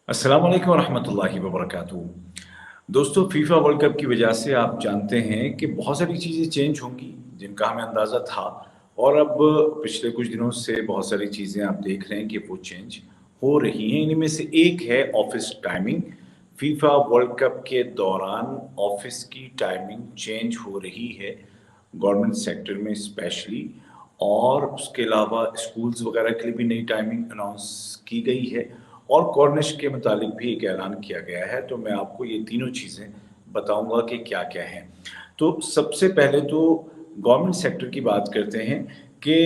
अस्सलाम वालेकुम रहमतुल्लाहि व बरकातुहू। दोस्तों, फीफा वर्ल्ड कप की वजह से आप जानते हैं कि बहुत सारी चीज़ें चेंज होंगी जिनका हमें अंदाज़ा था। और अब पिछले कुछ दिनों से बहुत सारी चीज़ें आप देख रहे हैं कि वो चेंज हो रही हैं। इन्हीं में से एक है office timing. FIFA world cup के दौरान ऑफ़िस की टाइमिंग चेंज हो रही है, गवर्नमेंट सेक्टर में स्पेशली। और उसके अलावा स्कूल्स वगैरह के लिए भी नई टाइमिंग अनाउंस की गई है और कॉर्निश के मुतालिक भी एक ऐलान किया गया है। तो मैं आपको ये तीनों चीज़ें बताऊँगा कि क्या-क्या हैं। तो सबसे पहले तो गवर्नमेंट सेक्टर की बात करते हैं कि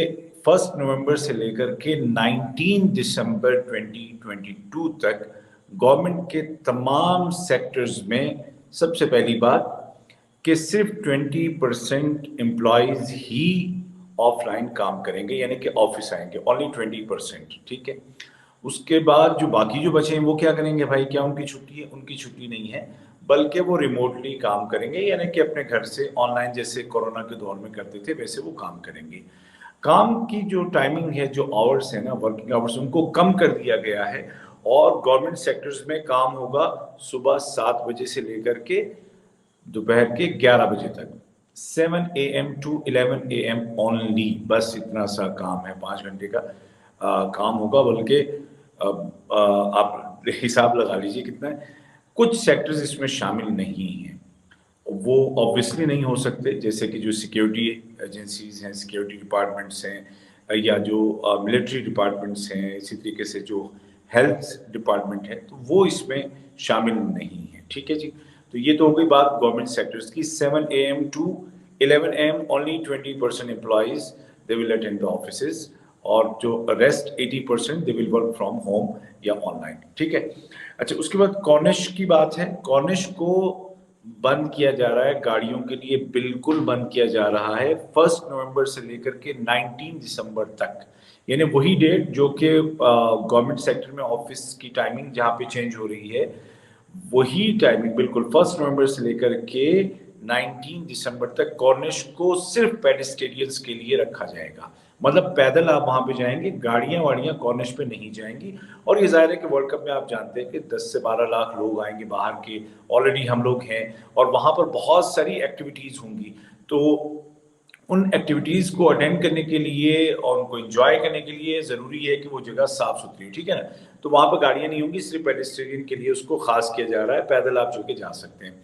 1 नवंबर से लेकर के 19 दिसंबर 2022 तक गवर्नमेंट के तमाम सेक्टर्स में सबसे पहली बात कि सिर्फ 20% एम्प्लॉइज़ ही ऑफ़लाइन काम करेंगे, यानी कि ऑफ़िस आएँगे, ओनली 20%, ठीक है? उसके बाद जो बाकी जो बचे हैं वो क्या करेंगे भाई? क्या उनकी छुट्टी है? उनकी छुट्टी नहीं है, बल्कि वो रिमोटली काम करेंगे, यानी कि अपने घर से ऑनलाइन जैसे कोरोना के दौर में करते थे, वैसे वो काम करेंगे। काम की जो टाइमिंग है, जो आवर्स है ना, वर्किंग आवर्स, उनको कम कर दिया गया है और गवर्नमेंट सेक्टर्स में काम होगा सुबह 7 बजे से लेकर के दोपहर के 11 बजे तक। 7 एएम टू 11 एएम ओनली, बस इतना सा काम है, 5 घंटे का काम होगा। बल्कि आप हिसाब लगा लीजिए कितना है। कुछ सेक्टर्स इसमें शामिल नहीं हैं। वो ऑब्वियसली नहीं हो सकते, जैसे कि जो सिक्योरिटी एजेंसीज़ हैं, सिक्योरिटी डिपार्टमेंट्स हैं, या जो मिलिट्री डिपार्टमेंट्स हैं, इसी तरीके से जो हेल्थ डिपार्टमेंट है, तो वो इसमें शामिल नहीं है, ठीक है जी। तो ये तो हो गई बात गवर्नमेंट सेक्टर्स की। 7 AM to 11 AM only 20% employees they will attend the offices, और जो rest 80% they will work from home या ऑनलाइन, ठीक है। अच्छा, उसके बाद कॉर्निश की बात है। कॉर्निश को बंद किया जा रहा है, गाड़ियों के लिए बिल्कुल बंद किया जा रहा है 1 नवंबर से लेकर के 19 दिसंबर तक। यानी वही डेट जो कि गवर्नमेंट सेक्टर में ऑफिस की टाइमिंग जहाँ पे चेंज हो रही है, वही टाइमिंग बिल्कुल 1 नवंबर से लेकर के 19 दिसंबर तक कॉर्निश को सिर्फ पेडेस्टेरियंस के लिए रखा जाएगा। मतलब पैदल आप वहां पे जाएंगे, गाड़ियां वाड़ियां कॉर्निश पे नहीं जाएंगी। और ये जाहिर है कि वर्ल्ड कप में आप जानते हैं कि 10 से 12 लाख लोग आएंगे बाहर के, ऑलरेडी हम लोग हैं, और वहां पर बहुत सारी एक्टिविटीज होंगी। तो उन एक्टिविटीज़ को अटेंड करने के लिए और उनको एंजॉय करने के लिए ज़रूरी है कि वो जगह साफ़ सुथरी हो, ठीक है ना? तो वहाँ पर गाड़ियाँ नहीं होंगी, सिर्फ पेडेस्ट्रियन के लिए उसको ख़ास किया जा रहा है, पैदल आप जो कि जा सकते हैं।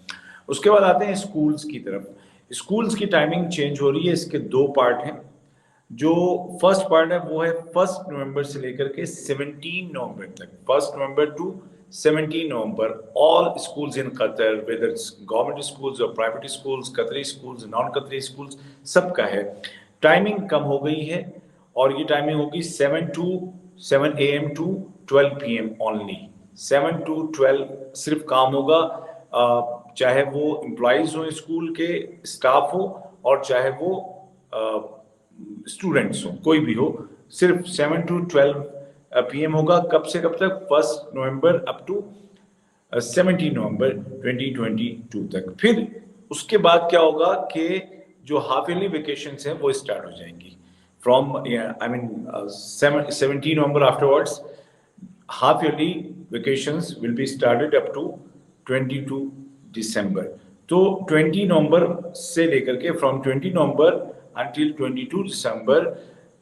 उसके बाद आते हैं स्कूल्स की तरफ। स्कूल्स की टाइमिंग चेंज हो रही है, इसके 2 पार्ट हैं। जो फर्स्ट पार्ट है वो है 1 नवंबर से लेकर के 17 नवंबर तक। 1 November to 17 November all schools in Qatar, whether its government schools और private schools, Qatari schools, non Qatari schools, सबका है। टाइमिंग कम हो गई है और ये टाइमिंग होगी 7 AM to 12 PM only. 7 to 12 सिर्फ काम होगा, चाहे वो एम्प्लॉयज हो, स्कूल के स्टाफ हो, और चाहे वो स्टूडेंट्स हो, कोई भी हो। सिर्फ 7 to 12 पीएम होगा। कब से कब तक? 1 नवंबर अप टू 17 नवंबर 2022 तक। फिर उसके बाद क्या होगा कि जो हाफ ईयरली वेकेशन हैं वो स्टार्ट हो जाएंगी from, I mean 17 November afterwards half yearly vacations will be started up to 22 December. तो 20 नवंबर से लेकर के from 20 November until 22 December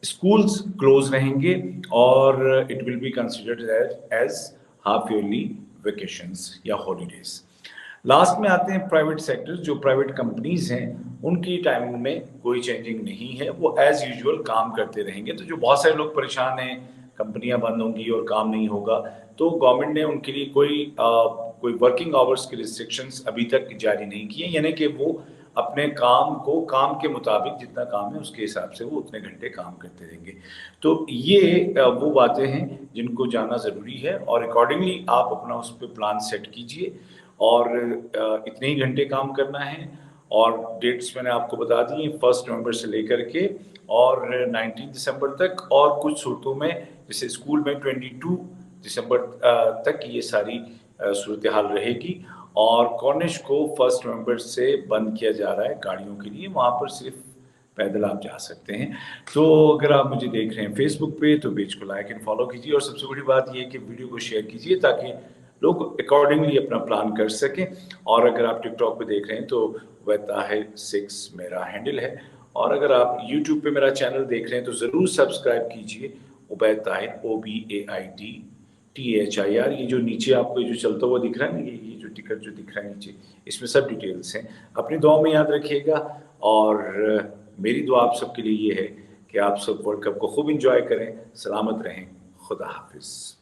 schools close रहेंगे और it will be considered as half yearly vacations या हॉलीडेज। लास्ट में आते हैं प्राइवेट सेक्टर। जो प्राइवेट कंपनीज हैं उनकी टाइमिंग में कोई चेंजिंग नहीं है, वो एज यूजुअल काम करते रहेंगे। तो जो बहुत सारे लोग परेशान हैं, कंपनियां बंद होंगी और काम नहीं होगा, तो गवर्नमेंट ने उनके लिए कोई वर्किंग आवर्स की रिस्ट्रिक्शंस अभी तक जारी नहीं की है। यानी कि वो अपने काम को काम के मुताबिक जितना काम है उसके हिसाब से वो उतने घंटे काम करते रहेंगे। तो ये वो बातें हैं जिनको जानना ज़रूरी है और अकॉर्डिंगली आप अपना उस पर प्लान सेट कीजिए। और इतने ही घंटे काम करना है। और डेट्स मैंने आपको बता दी, 1 नवंबर से लेकर के और 19 दिसंबर तक। और कुछ सूरतों में जैसे स्कूल में 22 दिसंबर तक ये सारी सूरत हाल रहेगी। और कॉर्निश को 1 नवंबर से बंद किया जा रहा है गाड़ियों के लिए, वहाँ पर सिर्फ पैदल आप जा सकते हैं। तो अगर आप मुझे देख रहे हैं फेसबुक पे तो पेज को लाइक एंड फॉलो कीजिए, और सबसे बड़ी बात ये है कि वीडियो को शेयर कीजिए ताकि लोग अकॉर्डिंगली अपना प्लान कर सकें। और अगर आप टिकटॉक पे देख रहे हैं तो उबैद ताहिर 6 मेरा हैंडल है, और अगर आप यूट्यूब पे मेरा चैनल देख रहे हैं तो ज़रूर सब्सक्राइब कीजिए, उबैद ताहिर OBAID THIR। ये जो नीचे आपको जो चलता हुआ दिख रहा है ना, ये जो टिकट जो दिख रहा है नीचे, इसमें सब डिटेल्स हैं। अपनी दुआ में याद रखिएगा, और मेरी दुआ आप सबके लिए ये है कि आप सब वर्ल्ड कप को खूब इंजॉय करें, सलामत रहें। खुदा हाफिज़।